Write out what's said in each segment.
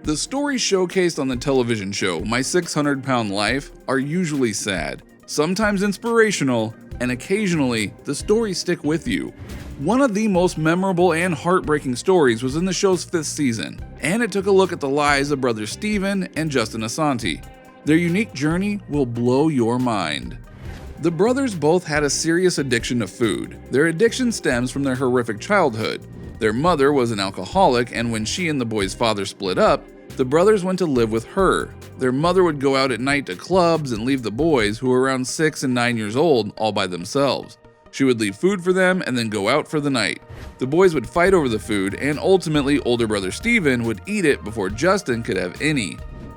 The stories showcased on the television show My 600 Pound Life are usually sad, sometimes inspirational, and occasionally the stories stick with you. One of the most memorable and heartbreaking stories was in the show's 5th season, and it took a look at the lives of brothers Steven and Justin Assanti. Their unique journey will blow your mind. The brothers both had a serious addiction to food. Their addiction stems from their horrific childhood. Their mother was an alcoholic, and when she and the boy's father split up, the brothers went to live with her. Their mother would go out at night to clubs and leave the boys, who were around 6 and 9 years old, all by themselves. She would leave food for them and then go out for the night. The boys would fight over the food, and ultimately older brother Steven would eat it before Justin could have any.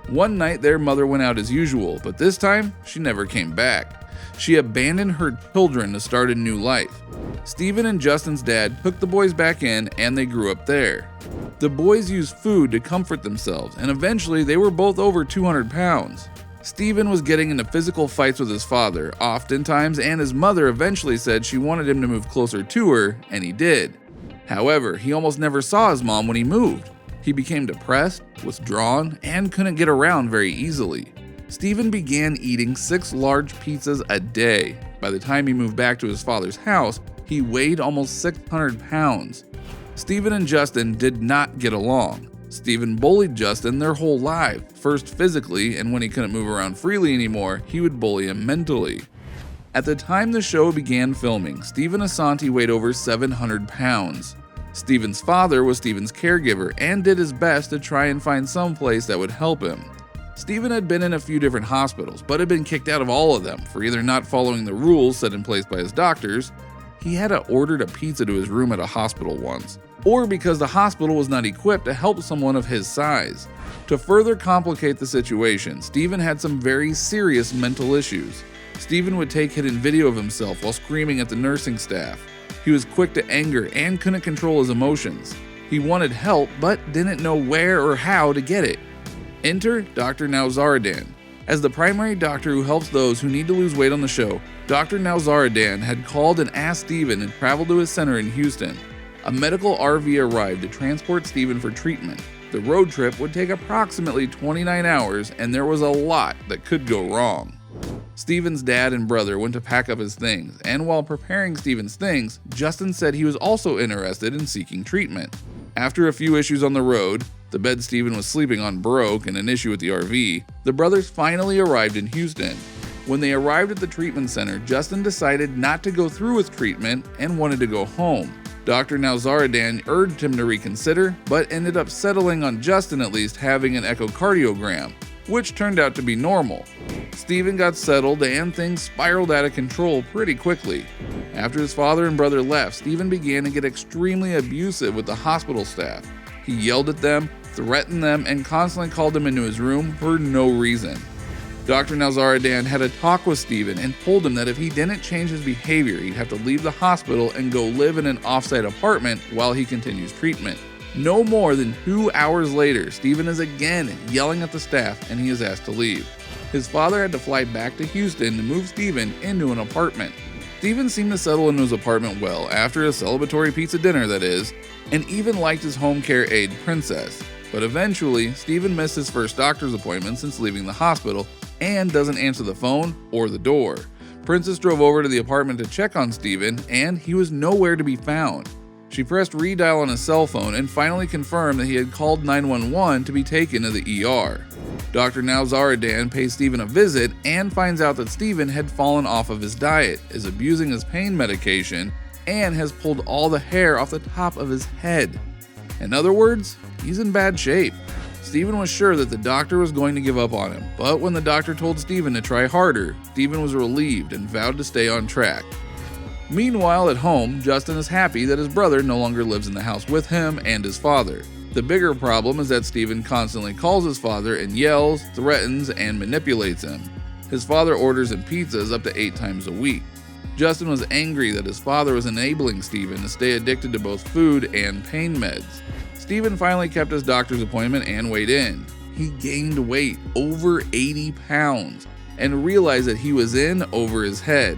One night their mother went out as usual, but this time she never came back. She abandoned her children to start a new life. Steven and Justin's dad took the boys back in, and they grew up there. The boys used food to comfort themselves, and eventually they were both over 200 pounds. Steven was getting into physical fights with his father, oftentimes, and his mother eventually said she wanted him to move closer to her, and he did. However, he almost never saw his mom when he moved. He became depressed, withdrawn, and couldn't get around very easily. Steven began eating 6 large pizzas a day. By the time he moved back to his father's house, he weighed almost 600 pounds. Steven and Justin did not get along. Steven bullied Justin their whole life, first physically, and when he couldn't move around freely anymore, he would bully him mentally. At the time the show began filming, Steven Assanti weighed over 700 pounds. Steven's father was Steven's caregiver and did his best to try and find some place that would help him. Steven had been in a few different hospitals, but had been kicked out of all of them for either not following the rules set in place by his doctors, he had ordered a pizza to his room at a hospital once, or because the hospital was not equipped to help someone of his size. To further complicate the situation, Steven had some very serious mental issues. Steven would take hidden video of himself while screaming at the nursing staff. He was quick to anger and couldn't control his emotions. He wanted help, but didn't know where or how to get it. Enter Dr. Nowzaradan. As the primary doctor who helps those who need to lose weight on the show, Dr. Nowzaradan had called and asked Steven to travel to his center in Houston. A medical RV arrived to transport Steven for treatment. The road trip would take approximately 29 hours, and there was a lot that could go wrong. Steven's dad and brother went to pack up his things, and while preparing Steven's things, Justin said he was also interested in seeking treatment. After a few issues on the road, the bed Steven was sleeping on broke and an issue with the RV, the brothers finally arrived in Houston. When they arrived at the treatment center, Justin decided not to go through with treatment and wanted to go home. Dr. Nowzaradan urged him to reconsider, but ended up settling on Justin at least having an echocardiogram, which turned out to be normal. Steven got settled and things spiraled out of control pretty quickly. After his father and brother left, Steven began to get extremely abusive with the hospital staff. He yelled at them, threatened them, and constantly called them into his room for no reason. Dr. Nowzaradan had a talk with Steven and told him that if he didn't change his behavior, he'd have to leave the hospital and go live in an off-site apartment while he continues treatment. No more than 2 hours later, Steven is again yelling at the staff and he is asked to leave. His father had to fly back to Houston to move Steven into an apartment. Steven seemed to settle into his apartment well after a celebratory pizza dinner, that is, and even liked his home care aide, Princess. But eventually, Steven missed his first doctor's appointment since leaving the hospital and doesn't answer the phone or the door. Princess drove over to the apartment to check on Steven, and he was nowhere to be found. She pressed redial on his cell phone and finally confirmed that he had called 911 to be taken to the ER. Dr. Nowzaradan pays Steven a visit and finds out that Steven had fallen off of his diet, is abusing his pain medication, and has pulled all the hair off the top of his head. In other words, he's in bad shape. Steven was sure that the doctor was going to give up on him, but when the doctor told Steven to try harder, Steven was relieved and vowed to stay on track. Meanwhile, at home, Justin is happy that his brother no longer lives in the house with him and his father. The bigger problem is that Steven constantly calls his father and yells, threatens, and manipulates him. His father orders him pizzas up to 8 times a week. Justin was angry that his father was enabling Steven to stay addicted to both food and pain meds. Steven finally kept his doctor's appointment and weighed in. He gained weight, over 80 pounds, and realized that he was in over his head.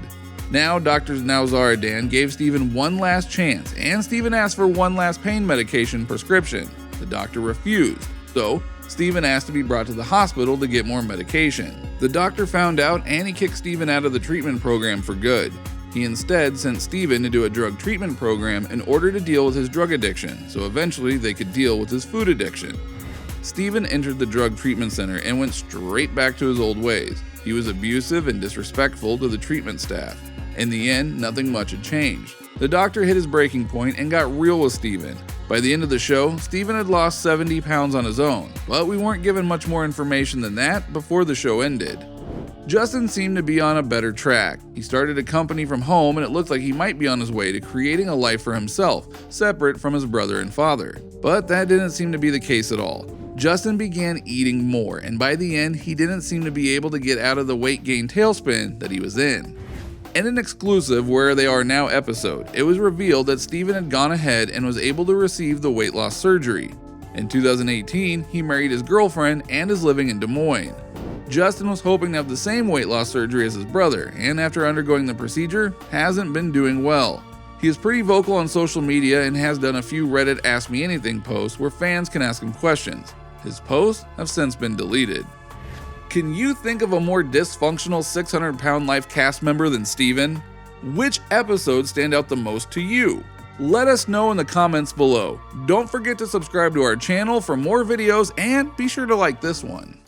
Now, Dr. Nowzaradan gave Steven one last chance, and Steven asked for one last pain medication prescription. The doctor refused, so Steven asked to be brought to the hospital to get more medication. The doctor found out and he kicked Steven out of the treatment program for good. He instead sent Steven to do a drug treatment program in order to deal with his drug addiction, so eventually they could deal with his food addiction. Steven entered the drug treatment center and went straight back to his old ways. He was abusive and disrespectful to the treatment staff. In the end, nothing much had changed. The doctor hit his breaking point and got real with Steven. By the end of the show, Steven had lost 70 pounds on his own, but we weren't given much more information than that before the show ended. Justin seemed to be on a better track. He started a company from home and it looked like he might be on his way to creating a life for himself, separate from his brother and father. But that didn't seem to be the case at all. Justin began eating more, and by the end, he didn't seem to be able to get out of the weight gain tailspin that he was in. In an exclusive Where They Are Now episode, it was revealed that Steven had gone ahead and was able to receive the weight loss surgery. In 2018, he married his girlfriend and is living in Des Moines. Justin was hoping to have the same weight loss surgery as his brother, and after undergoing the procedure, hasn't been doing well. He is pretty vocal on social media and has done a few Reddit Ask Me Anything posts where fans can ask him questions. His posts have since been deleted. Can you think of a more dysfunctional 600-pound life cast member than Steven? Which episodes stand out the most to you? Let us know in the comments below. Don't forget to subscribe to our channel for more videos and be sure to like this one.